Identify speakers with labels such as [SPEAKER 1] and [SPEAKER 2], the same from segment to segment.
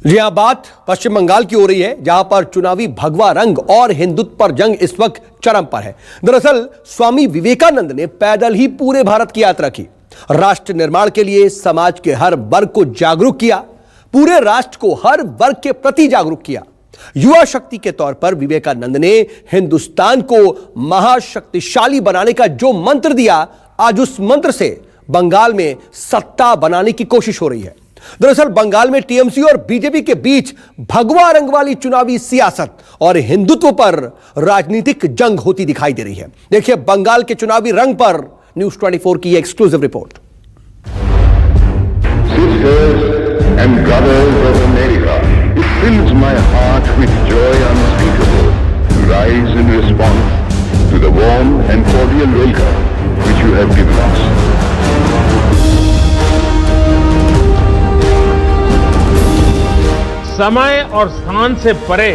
[SPEAKER 1] यह बात पश्चिम बंगाल की हो रही है, जहां पर चुनावी भगवा रंग और हिंदुत्व पर जंग इस वक्त चरम पर है। दरअसल स्वामी विवेकानंद ने पैदल ही पूरे भारत की यात्रा की, राष्ट्र निर्माण के लिए समाज के हर वर्ग को जागरूक किया, पूरे राष्ट्र को हर वर्ग के प्रति जागरूक किया। युवा शक्ति के तौर पर विवेकानंद ने हिंदुस्तान को महाशक्तिशाली बनाने का जो मंत्र दिया, आज उस मंत्र से बंगाल में सत्ता बनाने की कोशिश हो रही है। दरअसल बंगाल में टीएमसी और बीजेपी के बीच भगवा रंग वाली चुनावी सियासत और हिंदुत्व पर राजनीतिक जंग होती दिखाई दे रही है। देखिए बंगाल के चुनावी रंग पर न्यूज 24 की exclusive report.
[SPEAKER 2] Sisters and brothers of America, it fills my heart with joy unspeakable to rise in response to the warm and cordial welcome which you have given us.
[SPEAKER 3] समय और स्थान से परे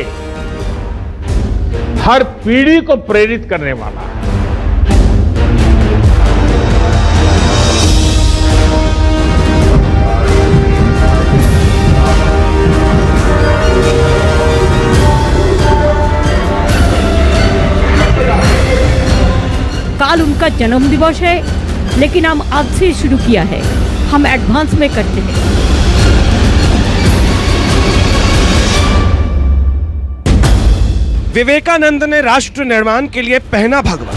[SPEAKER 3] हर पीढ़ी को प्रेरित करने वाला है।
[SPEAKER 4] काल उनका जन्म दिवस है, लेकिन हम आज से शुरू किया है, हम एडवांस में करते हैं।
[SPEAKER 5] विवेकानंद ने राष्ट्र निर्माण के लिए पहना भगवा।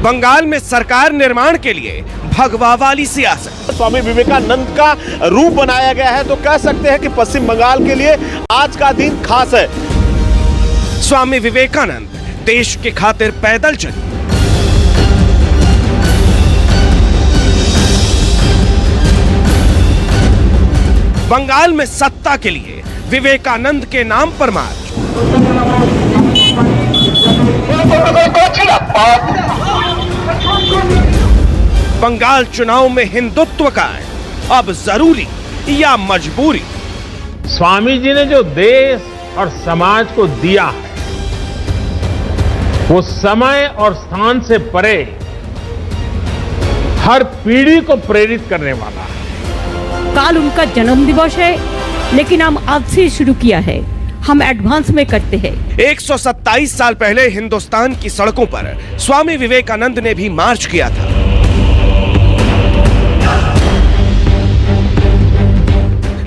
[SPEAKER 5] बंगाल में सरकार निर्माण के लिए भगवा वाली सियासत।
[SPEAKER 6] स्वामी विवेकानंद का रूप बनाया गया है, तो कह सकते हैं कि पश्चिम बंगाल के लिए आज का दिन खास है।
[SPEAKER 5] स्वामी विवेकानंद देश के खातिर पैदल चले। बंगाल में सत्ता के लिए विवेकानंद के नाम पर मार्च। बंगाल चुनाव में हिंदुत्व का है अब जरूरी या मजबूरी।
[SPEAKER 3] स्वामी जी ने जो देश और समाज को दिया है, वो समय और स्थान से परे हर पीढ़ी को प्रेरित करने वाला है।
[SPEAKER 4] काल उनका जन्म दिवस है, लेकिन हम आज से शुरू किया है, हम एडवांस में करते हैं।
[SPEAKER 5] 127 साल पहले हिंदुस्तान की सड़कों पर स्वामी विवेकानंद ने भी मार्च किया था।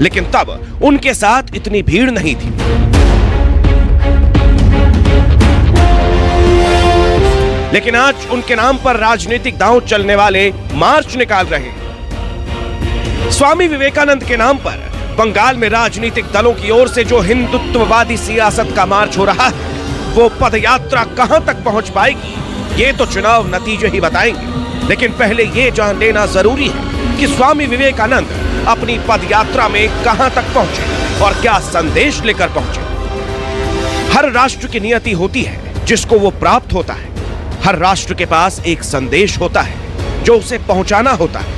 [SPEAKER 5] लेकिन तब उनके साथ इतनी भीड़ नहीं थी। लेकिन आज उनके नाम पर राजनीतिक दांव चलने वाले मार्च निकाल रहे हैं। स्वामी विवेकानंद के नाम पर बंगाल में राजनीतिक दलों की ओर से जो हिंदुत्ववादी सियासत का मार्च हो रहा है, वो पदयात्रा कहां तक पहुंच पाएगी, ये तो चुनाव नतीजे ही बताएंगे। लेकिन पहले ये जान लेना जरूरी है कि स्वामी विवेकानंद अपनी पदयात्रा में कहां तक पहुंचे और क्या संदेश लेकर पहुंचे। हर राष्ट्र की नियति होती है जिसको वो प्राप्त होता है। हर राष्ट्र के पास एक संदेश होता है जो उसे पहुंचाना होता है।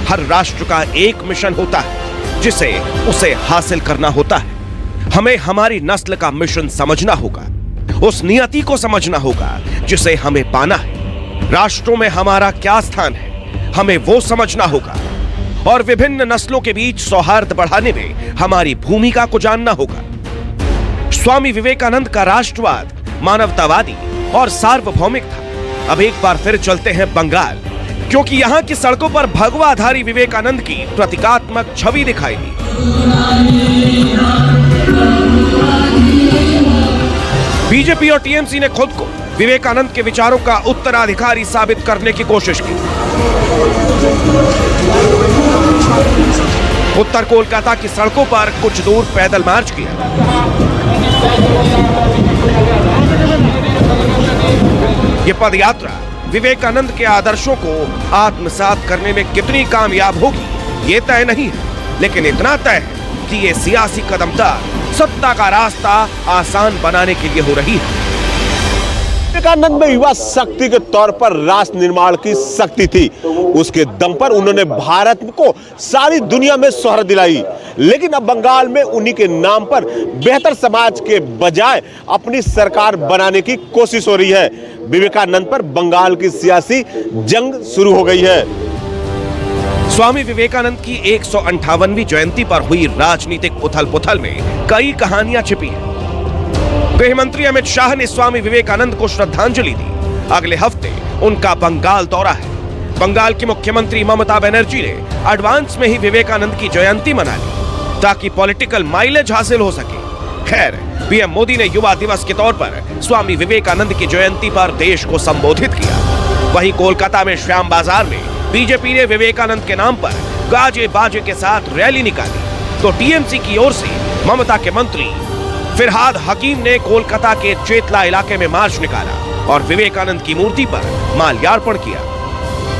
[SPEAKER 5] हर राष्ट्र का एक मिशन होता है जिसे उसे हासिल करना होता है। हमें हमारी नस्ल का मिशन समझना होगा, उस नियति को समझना होगा जिसे हमें पाना है। राष्ट्रों में हमारा क्या स्थान है, हमें वो समझना होगा और विभिन्न नस्लों के बीच सौहार्द बढ़ाने में हमारी भूमिका को जानना होगा। स्वामी विवेकानंद का राष्ट्रवाद मानवतावादी और सार्वभौमिक था। अब एक बार फिर चलते हैं बंगाल, क्योंकि यहां की सड़कों पर भगवाधारी विवेकानंद की प्रतीकात्मक छवि दिखाई दी। बीजेपी और टीएमसी ने खुद को विवेकानंद के विचारों का उत्तराधिकारी साबित करने की कोशिश की। उत्तर कोलकाता की सड़कों पर कुछ दूर पैदल मार्च किया। ये पदयात्रा विवेकानंद के आदर्शों को आत्मसात करने में कितनी कामयाब होगी ये तय नहीं है, लेकिन इतना तय है कि ये सियासी कदमदार सत्ता का रास्ता आसान बनाने के लिए हो रही है।
[SPEAKER 6] विवेकानंद में युवा शक्ति के तौर पर राष्ट्र निर्माण की शक्ति थी। उसके दम पर उन्होंने भारत को सारी दुनिया में शोहरत दिलाई। लेकिन अब बंगाल में उन्हीं के नाम पर बेहतर समाज के बजाय अपनी सरकार बनाने की कोशिश हो रही है। विवेकानंद पर बंगाल की सियासी जंग शुरू हो गई है।
[SPEAKER 5] स्वामी विवेकानंद की 158वीं जयंती पर हुई राजनीतिक उथल-पुथल में कई कहानियां छिपी हैं। गृह मंत्री अमित शाह ने स्वामी विवेकानंद को श्रद्धांजलि दी। अगले हफ्ते उनका बंगाल दौरा है। बंगाल की मुख्यमंत्री ममता बनर्जी ने एडवांस में ही विवेकानंद की जयंती मना ली ताकि पॉलिटिकल माइलेज हासिल हो सके। खैर, पीएम मोदी ने युवा दिवस के तौर पर स्वामी विवेकानंद की जयंती पर देश को संबोधित किया। वहीं कोलकाता में श्याम बाजार में बीजेपी ने विवेकानंद के नाम पर गाजे बाजे के साथ रैली निकाली तो टीएमसी की ओर से ममता के मंत्री फिरहाद हकीम ने कोलकाता के चेतला इलाके में मार्च निकाला और विवेकानंद की मूर्ति पर माल्यार्पण किया।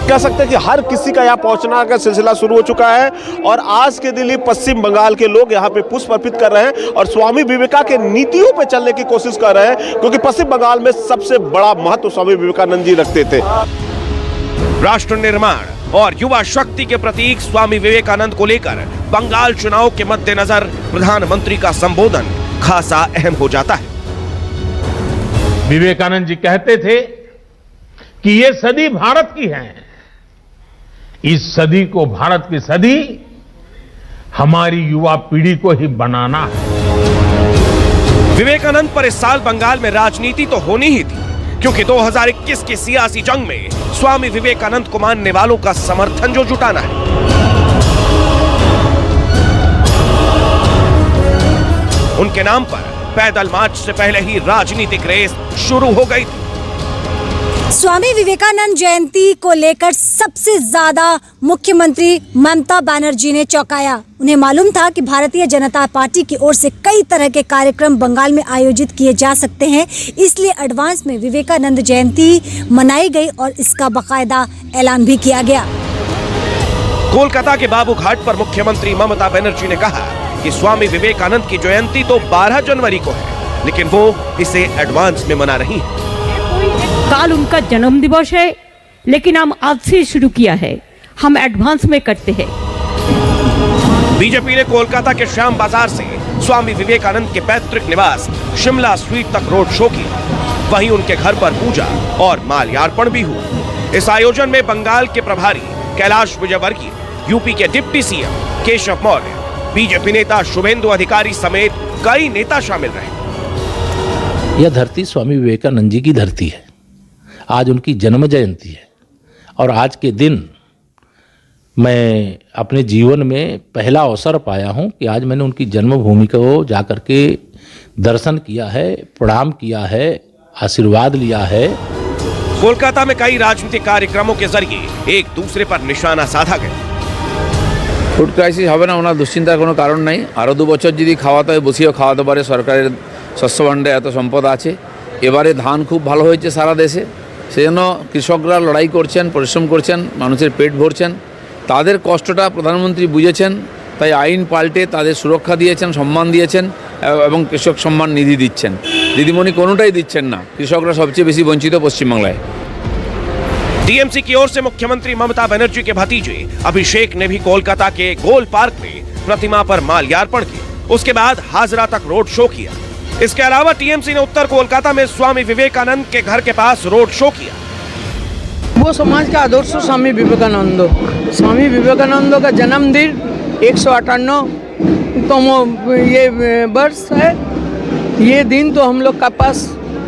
[SPEAKER 6] कह सकते हैं कि हर किसी का यहाँ पहुंचना का सिलसिला शुरू हो चुका है और आज के दिन पश्चिम बंगाल के लोग यहाँ पे पुष्प अर्पित कर रहे हैं और स्वामी विवेका के नीतियों पे चलने की कोशिश कर रहे हैं, क्योंकि पश्चिम बंगाल में सबसे बड़ा महत्व स्वामी विवेकानंद जी रखते थे।
[SPEAKER 5] राष्ट्र निर्माण और युवा शक्ति के प्रतीक स्वामी विवेकानंद को लेकर बंगाल चुनाव के मद्देनजर प्रधानमंत्री का संबोधन खासा अहम हो जाता है।
[SPEAKER 3] विवेकानंद जी कहते थे कि ये सदी भारत की है। इस सदी को भारत की सदी हमारी युवा पीढ़ी को ही बनाना है।
[SPEAKER 5] विवेकानंद पर इस साल बंगाल में राजनीति तो होनी ही थी, क्योंकि 2021 की सियासी जंग में स्वामी विवेकानंद को मानने वालों का समर्थन जो जुटाना है। उनके नाम पर पैदल मार्च से पहले ही राजनीतिक रेस शुरू हो गई थी।
[SPEAKER 7] स्वामी विवेकानंद जयंती को लेकर सबसे ज्यादा मुख्यमंत्री ममता बनर्जी ने चौंकाया। उन्हें मालूम था कि भारतीय जनता पार्टी की ओर से कई तरह के कार्यक्रम बंगाल में आयोजित किए जा सकते हैं, इसलिए एडवांस में विवेकानंद जयंती मनाई गई और इसका बाकायदा ऐलान भी किया गया।
[SPEAKER 5] कोलकाता के बाबू घाट पर मुख्यमंत्री ममता बनर्जी ने कहा कि स्वामी विवेकानंद की जयंती तो 12 जनवरी को है, लेकिन वो इसे एडवांस में मना रही है।
[SPEAKER 4] काल उनका जन्म दिवस है, लेकिन हम आज से शुरू किया है, हम एडवांस में करते हैं।
[SPEAKER 5] बीजेपी ने कोलकाता के श्याम बाजार से स्वामी विवेकानंद के पैतृक निवास शिमला स्ट्रीट तक रोड शो किया। वहीं उनके घर पर पूजा और माल्यार्पण भी हुआ। इस आयोजन में बंगाल के प्रभारी कैलाश विजयवर्गीय, यूपी के deputy CM Keshav Maurya, BJP नेता शुभेंदु अधिकारी समेत कई नेता शामिल रहे।
[SPEAKER 8] यह धरती स्वामी विवेकानंद जी की धरती है। आज उनकी जन्म जयंती है और आज के दिन मैं अपने जीवन में पहला अवसर पाया हूं कि आज मैंने उनकी जन्मभूमि को जाकर के दर्शन किया है, प्रणाम किया है, आशीर्वाद लिया है।
[SPEAKER 5] कोलकाता में कई राजनीतिक कार्यक्रमों के जरिए एक दूसरे पर निशाना साधा गया।
[SPEAKER 9] ফুড ক্রাইসিস হবে না ওনার দুশ্চিন্তার কোনো কারণ নাই। আরও 2 বছর যদি খাওয়াতে হয় বসিয়েও খাওয়াতে পারে। সরকারের শস্য ভাণ্ডারে এত সম্পদ আছে। এবারে ধান খুব ভালো হয়েছে সারা দেশে, সেজন্য কৃষকরা লড়াই করছেন, পরিশ্রম করছেন, মানুষের পেট ভরছেন। তাদের কষ্টটা প্রধানমন্ত্রী বুঝেছেন, তাই আইন পাল্টে তাদের সুরক্ষা দিয়েছেন, সম্মান দিয়েছেন এবং কৃষক সম্মান নিধি দিচ্ছেন। দিদিমণি কোনোটাই দিচ্ছেন না। কৃষকরা সবচেয়ে বেশি বঞ্চিত পশ্চিমবাংলায়।
[SPEAKER 5] टीएमसी की ओर से मुख्यमंत्री ममता बनर्जी के भतीजे अभिषेक ने भी कोलकाता के गोल पार्क में प्रतिमा पर माल्यार्पण किया। उसके बाद हाजरा तक रोड शो किया। इसके अलावा टीएमसी ने उत्तर कोलकाता में स्वामी विवेकानंद के घर के पास रोड शो किया।
[SPEAKER 10] वो समाज का आदर्श स्वामी विवेकानंद का जन्मदिन 158तम ये वर्ष है। ये दिन तो हम लोग का पास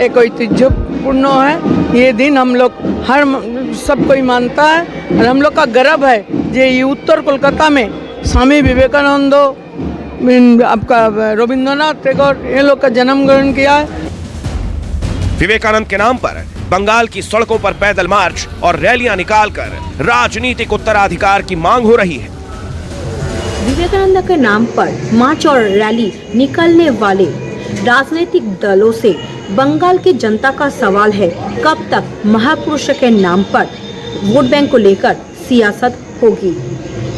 [SPEAKER 10] एक ऐतिह्यपूर्ण है। ये दिन हम लोग हर सब कोई मानता है और हम लोग का गर्व है जे ये उत्तर कोलकाता में स्वामी विवेकानंद, आपका रविंद्रनाथ टैगोर, ये लोग का जन्म ग्रहण किया है।
[SPEAKER 5] विवेकानंद के नाम पर बंगाल की सड़कों पर पैदल मार्च और रैलियां निकालकर राजनीतिक उत्तराधिकार की मांग हो रही है।
[SPEAKER 11] विवेकानंद के नाम पर मार्च और रैली निकालने वाले राजनीतिक दलों से बंगाल की जनता का सवाल है, कब तक महापुरुष के नाम पर वोट बैंक को लेकर सियासत होगी।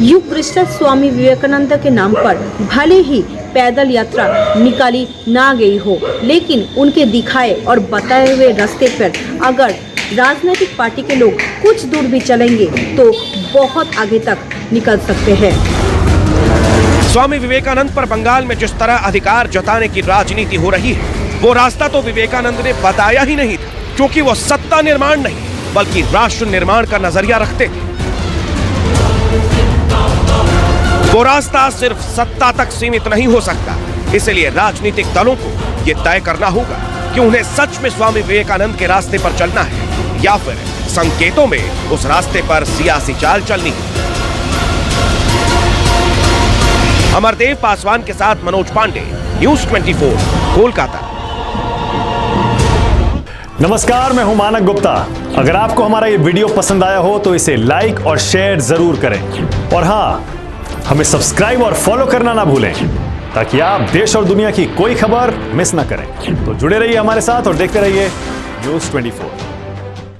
[SPEAKER 11] युग पृष्ठ स्वामी विवेकानंद के नाम पर भले ही पैदल यात्रा निकाली ना गई हो, लेकिन उनके दिखाए और बताए हुए रास्ते पर अगर राजनीतिक पार्टी के लोग कुछ दूर भी चलेंगे तो बहुत आगे तक निकल सकते हैं।
[SPEAKER 5] स्वामी विवेकानंद पर बंगाल में जिस तरह अधिकार जताने की राजनीति हो रही है, वो रास्ता तो विवेकानंद ने बताया ही नहीं था, क्योंकि वो सत्ता निर्माण नहीं बल्कि राष्ट्र निर्माण का नजरिया रखते थे। वो रास्ता सिर्फ सत्ता तक सीमित नहीं हो सकता, इसलिए राजनीतिक दलों को यह तय करना होगा कि उन्हें सच में स्वामी विवेकानंद के रास्ते पर चलना है या फिर संकेतों में उस रास्ते पर सियासी चाल चलनी है। अमरदेव पासवान के साथ मनोज पांडे, न्यूज़ 24, कोलकाता।
[SPEAKER 12] नमस्कार, मैं हूं मानक गुप्ता। अगर आपको हमारा ये वीडियो पसंद आया हो तो इसे लाइक और शेयर जरूर करें, और हाँ, हमें सब्सक्राइब और फॉलो करना ना भूलें ताकि आप देश और दुनिया की कोई खबर मिस ना करें। तो जुड़े रहिए हमारे साथ और देखते रहिए न्यूज़ 24।